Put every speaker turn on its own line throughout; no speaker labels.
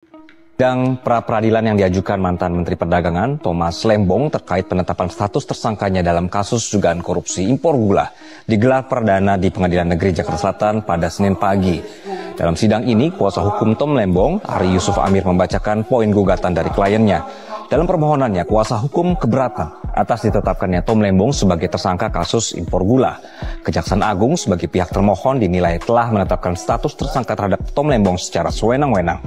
Sidang pra-peradilan yang diajukan mantan Menteri Perdagangan Thomas Lembong terkait penetapan status tersangkanya dalam kasus dugaan korupsi impor gula digelar perdana di Pengadilan Negeri Jakarta Selatan pada Senin pagi. Dalam sidang ini, kuasa hukum Tom Lembong, Ari Yusuf Amir, membacakan poin gugatan dari kliennya. Dalam permohonannya, kuasa hukum keberatan atas ditetapkannya Tom Lembong sebagai tersangka kasus impor gula. Kejaksaan Agung sebagai pihak termohon dinilai telah menetapkan status tersangka terhadap Tom Lembong secara sewenang-wenang.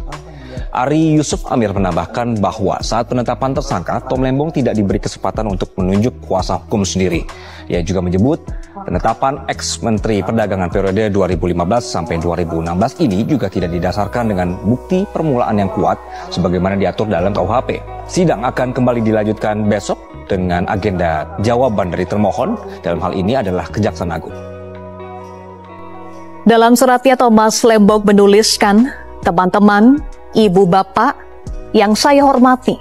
Ari Yusuf Amir menambahkan bahwa saat penetapan tersangka, Tom Lembong tidak diberi kesempatan untuk menunjuk kuasa hukum sendiri. Ia juga menyebut penetapan ex-Menteri Perdagangan periode 2015 sampai 2016 ini juga tidak didasarkan dengan bukti permulaan yang kuat sebagaimana diatur dalam KUHP. Sidang akan kembali dilanjutkan besok dengan agenda jawaban dari termohon, dalam hal ini adalah Kejaksaan Agung.
Dalam suratnya, Thomas Lembong menuliskan, teman-teman, ibu bapak yang saya hormati,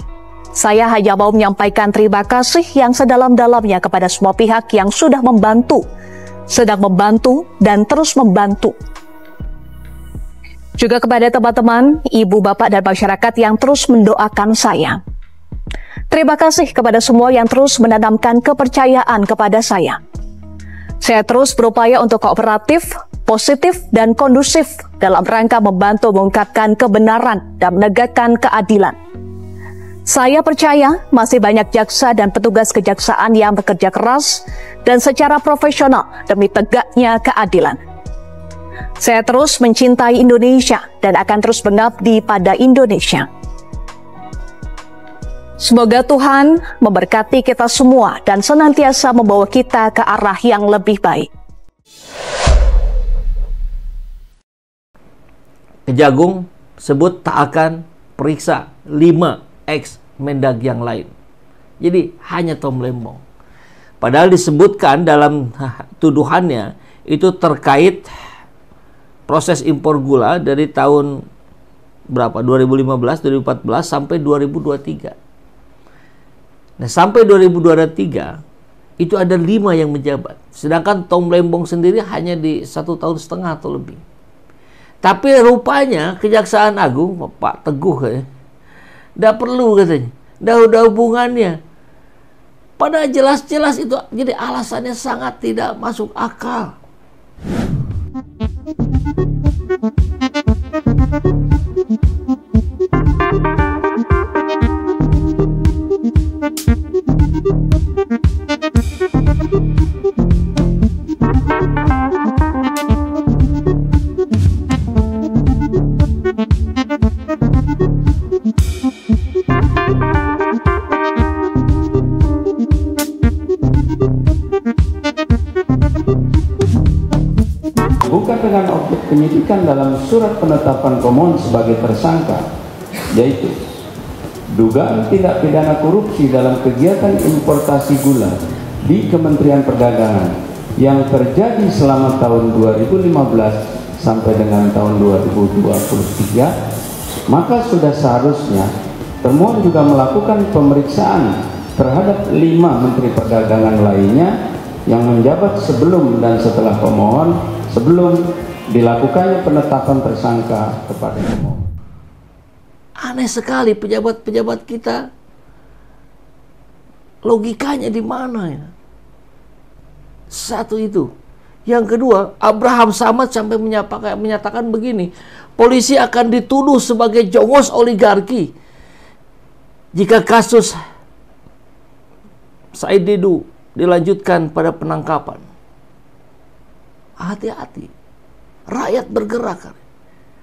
saya hanya mau menyampaikan terima kasih yang sedalam-dalamnya kepada semua pihak yang sudah membantu, sedang membantu, dan terus membantu. Juga kepada teman-teman, ibu bapak dan masyarakat yang terus mendoakan saya. Terima kasih kepada semua yang terus menanamkan kepercayaan kepada saya. Saya terus berupaya untuk kooperatif, positif, dan kondusif dalam rangka membantu mengungkapkan kebenaran dan menegakkan keadilan. Saya percaya masih banyak jaksa dan petugas kejaksaan yang bekerja keras dan secara profesional demi tegaknya keadilan. Saya terus mencintai Indonesia dan akan terus mengabdi pada Indonesia. Semoga Tuhan memberkati kita semua dan senantiasa membawa kita ke arah yang lebih baik.
Kejagung sebut tak akan periksa 5 ex-Mendag yang lain. Jadi hanya Tom Lembong. Padahal disebutkan dalam tuduhannya itu terkait proses impor gula dari tahun berapa? 2015, 2014 sampai 2023. Nah, sampai 2023 itu ada 5 yang menjabat. Sedangkan Tom Lembong sendiri hanya di 1,5 tahun atau lebih. Tapi rupanya Kejaksaan Agung, Pak Teguh ya, nggak perlu katanya, nggak ada hubungannya. Padahal jelas-jelas itu, jadi alasannya sangat tidak masuk akal.
Bukan dengan objek penyidikan dalam surat penetapan pemohon sebagai tersangka, yaitu dugaan tindak pidana korupsi dalam kegiatan importasi gula di Kementerian Perdagangan yang terjadi selama tahun 2015 sampai dengan tahun 2023, maka sudah seharusnya termohon juga melakukan pemeriksaan terhadap 5 Menteri Perdagangan lainnya yang menjabat sebelum dan setelah pemohon, sebelum dilakukannya penetapan tersangka kepada pemohon.
Aneh sekali pejabat-pejabat kita. Logikanya di mana ya? Satu itu. Yang kedua, Abraham Samad sampai menyatakan begini, polisi akan dituduh sebagai jongos oligarki jika kasus Said Didu dilanjutkan pada penangkapan. Hati-hati. Rakyat bergerak.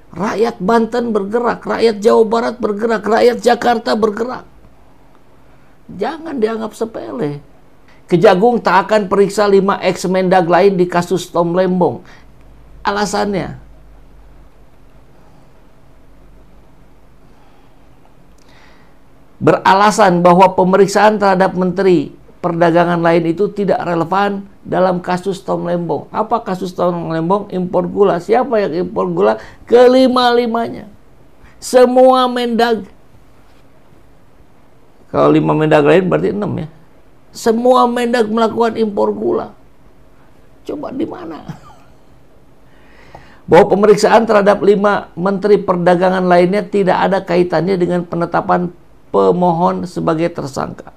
Rakyat Banten bergerak, rakyat Jawa Barat bergerak, rakyat Jakarta bergerak. Jangan dianggap sepele. Kejagung tak akan periksa 5 ex-Mendag lain di kasus Tom Lembong. Alasannya, beralasan bahwa pemeriksaan terhadap Menteri Perdagangan lain itu tidak relevan dalam kasus Tom Lembong. Apa kasus Tom Lembong? Impor gula. Siapa yang impor gula? Kelima-limanya. Semua Mendag. Kalau 5 Mendag lain berarti 6 ya. Semua Mendag melakukan impor gula. Coba di mana? bahwa pemeriksaan terhadap 5 Menteri Perdagangan lainnya tidak ada kaitannya dengan penetapan pemohon sebagai tersangka.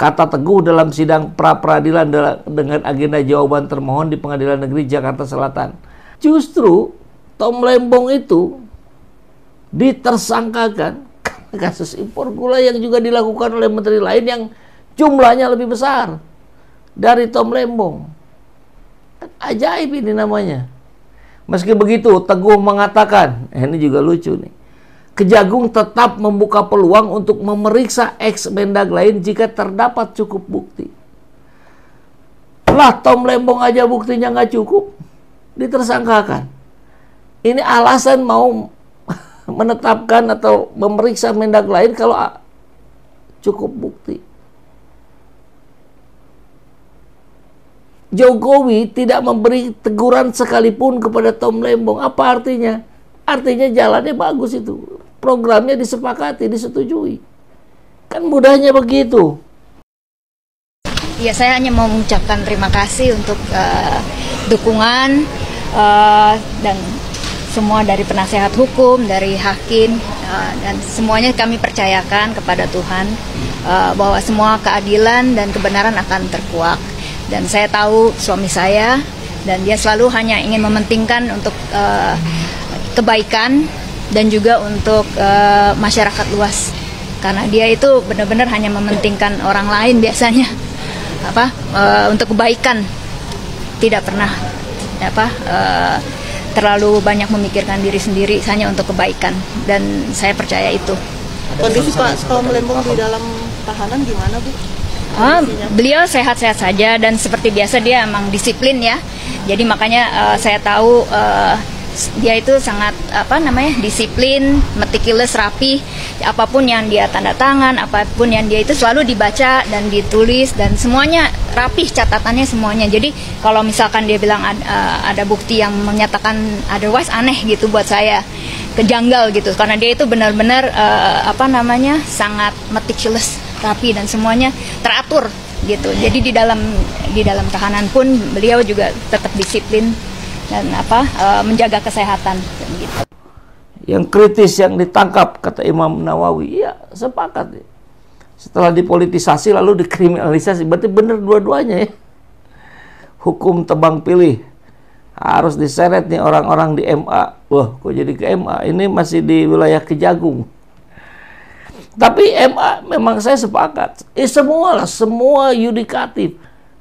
Kata Teguh dalam sidang pra-peradilan dengan agenda jawaban termohon di Pengadilan Negeri Jakarta Selatan. Justru Tom Lembong itu ditersangkakan karena kasus impor gula yang juga dilakukan oleh menteri lain yang jumlahnya lebih besar dari Tom Lembong. Ajaib ini namanya. Meski begitu, Teguh mengatakan, ini juga lucu nih, Kejagung tetap membuka peluang untuk memeriksa ex-Mendag lain jika terdapat cukup bukti. Lah, Tom Lembong aja buktinya nggak cukup, ditersangkakan. Ini alasan mau menetapkan atau memeriksa Mendag lain kalau cukup bukti. Jokowi tidak memberi teguran sekalipun kepada Tom Lembong. Apa artinya? Artinya jalannya bagus itu. Programnya disepakati, disetujui. Kan mudahnya begitu.
Ya, saya hanya mau mengucapkan terima kasih untuk dukungan dan semua dari penasehat hukum, dari hakim, dan semuanya kami percayakan kepada Tuhan bahwa semua keadilan dan kebenaran akan terkuak. Dan saya tahu suami saya, dan dia selalu hanya ingin mementingkan untuk kebaikan dan juga untuk masyarakat luas, karena dia itu benar-benar hanya mementingkan orang lain biasanya, untuk kebaikan, tidak pernah terlalu banyak memikirkan diri sendiri, hanya untuk kebaikan, dan saya percaya itu.
Kondisi Pak Tom Lembong di dalam tahanan gimana, Bu?
Beliau sehat-sehat saja, dan seperti biasa dia emang disiplin ya. Jadi makanya saya tahu dia itu sangat disiplin, meticulous, rapi. Apapun yang dia tanda tangan, apapun yang dia itu selalu dibaca dan ditulis, dan semuanya rapih catatannya semuanya. Jadi kalau misalkan dia bilang ada bukti yang menyatakan otherwise, aneh gitu buat saya, kejanggal gitu, karena dia itu benar-benar sangat meticulous, rapi, dan semuanya teratur gitu. Jadi di dalam tahanan pun beliau juga tetap disiplin dan menjaga kesehatan gitu.
Yang kritis yang ditangkap, kata Imam Nawawi, ya sepakat. Setelah dipolitisasi lalu dikriminalisasi, berarti benar dua-duanya ya. Hukum tebang pilih harus diseret nih orang-orang di MA. Wah, kok jadi ke MA? Ini masih di wilayah Kejagung. Tapi MA memang saya sepakat. Semua yudikatif.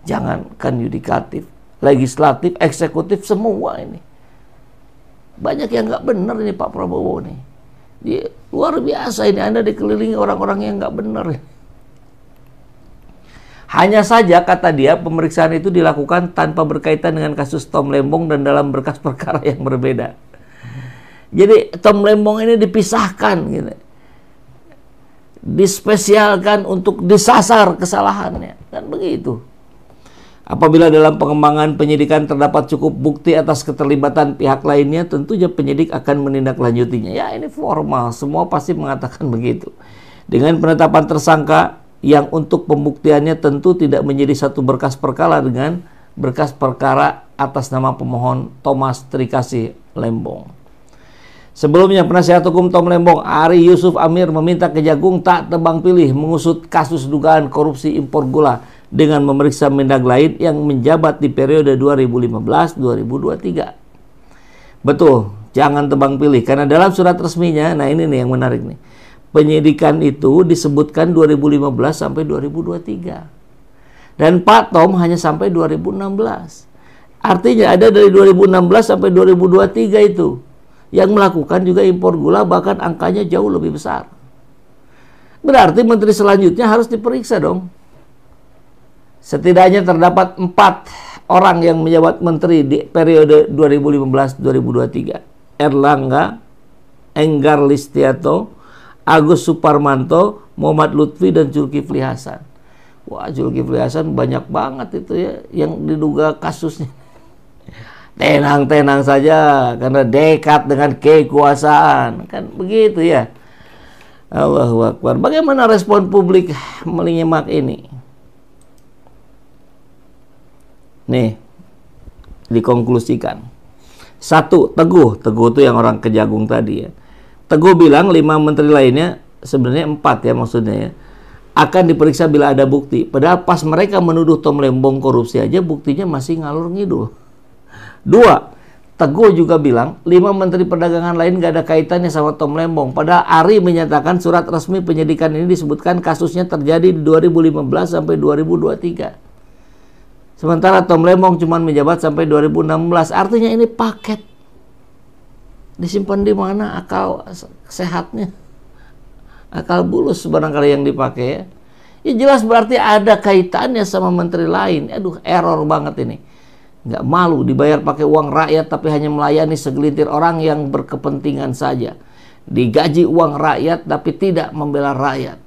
Jangankan yudikatif, legislatif, eksekutif, semua ini. Banyak yang nggak benar ini Pak Prabowo nih. Luar biasa ini, Anda dikelilingi orang-orang yang nggak benar. Hanya saja, kata dia, pemeriksaan itu dilakukan tanpa berkaitan dengan kasus Tom Lembong dan dalam berkas perkara yang berbeda. Jadi Tom Lembong ini dipisahkan gitu. Dispesialkan untuk disasar kesalahannya, kan begitu. Apabila dalam pengembangan penyidikan terdapat cukup bukti atas keterlibatan pihak lainnya, tentunya penyidik akan menindaklanjutinya. Ya, ini formal, semua pasti mengatakan begitu. Dengan penetapan tersangka yang untuk pembuktiannya tentu tidak menjadi satu berkas perkara dengan berkas perkara atas nama pemohon Thomas Trikasih Lembong. Sebelumnya, penasihat hukum Tom Lembong, Ari Yusuf Amir, meminta Kejagung tak tebang pilih mengusut kasus dugaan korupsi impor gula dengan memeriksa Mendag lain yang menjabat di periode 2015-2023. Betul, jangan tebang pilih, karena dalam surat resminya, nah ini nih yang menarik nih, penyidikan itu disebutkan 2015 sampai 2023. Dan Pak Tom hanya sampai 2016. Artinya ada dari 2016 sampai 2023 itu yang melakukan juga impor gula, bahkan angkanya jauh lebih besar. Berarti menteri selanjutnya harus diperiksa dong. Setidaknya terdapat 4 orang yang menjabat menteri di periode 2015-2023. Erlangga, Enggar Listiato, Agus Suparmanto, Muhammad Lutfi, dan Zulkifli Hasan. Wah, Zulkifli Hasan banyak banget itu ya yang diduga kasusnya. Tenang-tenang saja, karena dekat dengan kekuasaan, kan begitu ya. Allahu Akbar. Bagaimana respon publik menyimak ini? Nih, dikonklusikan. Satu, Teguh itu yang orang Kejagung tadi ya. Teguh bilang 5 menteri lainnya, sebenarnya 4 ya maksudnya ya, akan diperiksa bila ada bukti. Padahal pas mereka menuduh Tom Lembong korupsi aja buktinya masih ngalur ngidul. 2, Teguh juga bilang 5 menteri perdagangan lain gak ada kaitannya sama Tom Lembong. Padahal Ari menyatakan surat resmi penyidikan ini disebutkan kasusnya terjadi di 2015 sampai 2023. Sementara Tom Lembong cuma menjabat sampai 2016. Artinya ini paket. Disimpan di mana akal sehatnya? Akal bulus barangkali yang dipakai ya. Ya jelas berarti ada kaitannya sama menteri lain. Aduh, error banget ini. Nggak malu dibayar pakai uang rakyat tapi hanya melayani segelintir orang yang berkepentingan saja. Digaji uang rakyat tapi tidak membela rakyat.